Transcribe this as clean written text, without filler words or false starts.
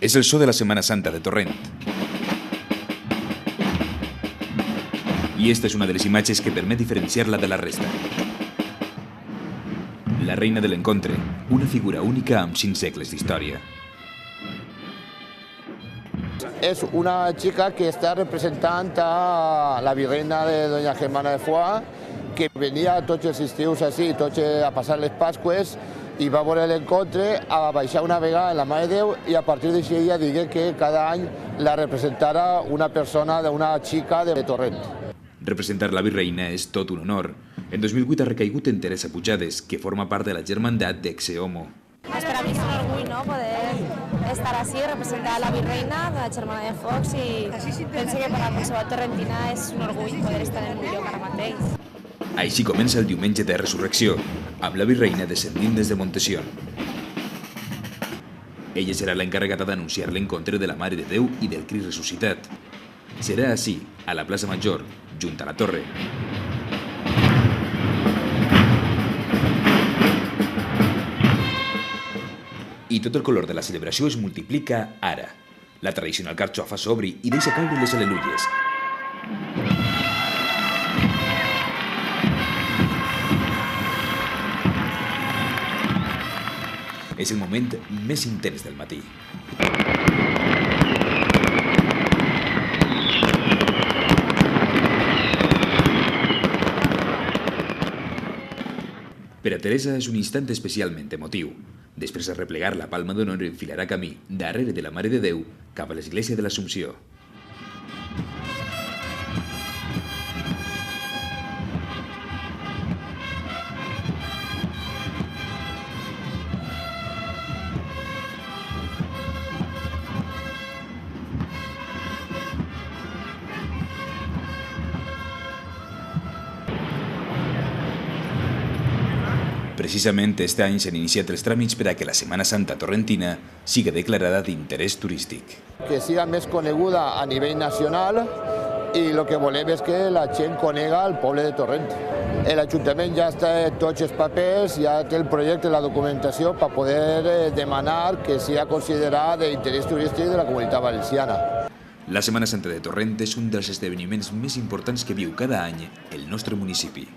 És el so de la Setmana Santa de Torrent. I esta és una de les imatges que permet diferenciar-la de la resta. La reina de l'encontre, una figura única amb 5 segles d'història. Es una chica que está representando a la virreina de Doña Germana de Foix, que venía tots els estius així, tots a passar les Pasques, i va veure l'encontre, a baixar una vegada en la Mare de Déu, i a partir d'així ella digué que cada any la representara una persona d'una xica de Torrent. Representar la virreina és tot un honor. En 2008 ha recaigut en Teresa Pujades, que forma part de la germandat d'Exe Homo. Per a mi és un orgull, no?, poder estar així, representar a la virreina de la Germana de Foix, i penso que per a qualsevol torrentina és un orgull poder estar en un lloc ara mateix. Així comença el diumenge de Resurrecció, amb la virreina descendint des de Montession. Ella serà l'encarregada d'anunciar l'encontre de la Mare de Déu i del Crist ressuscitat. Serà així, a la plaça Major, junt a la torre. I tot el color de la celebració es multiplica ara. La tradicional carxofa s'obri i deixa caure les al·leluyes. És el moment més intens del matí. Per a Teresa és un instant especialment emotiu. Després de replegar la palma d'honor enfilarà camí, darrere de la Mare de Déu, cap a l'església de l'Assumpció. Precisament, este any s'han iniciat els tràmits per a que la Setmana Santa torrentina siga declarada d'interès turístic. Que siga més coneguda a nivell nacional, i el que volem és que la gent conega el poble de Torrent. L'Ajuntament ja està en tots els papers, ja té el projecte, la documentació per poder demanar que sigui considerada d'interès turístic de la Comunitat Valenciana. La Setmana Santa de Torrent és un dels esdeveniments més importants que viu cada any el nostre municipi.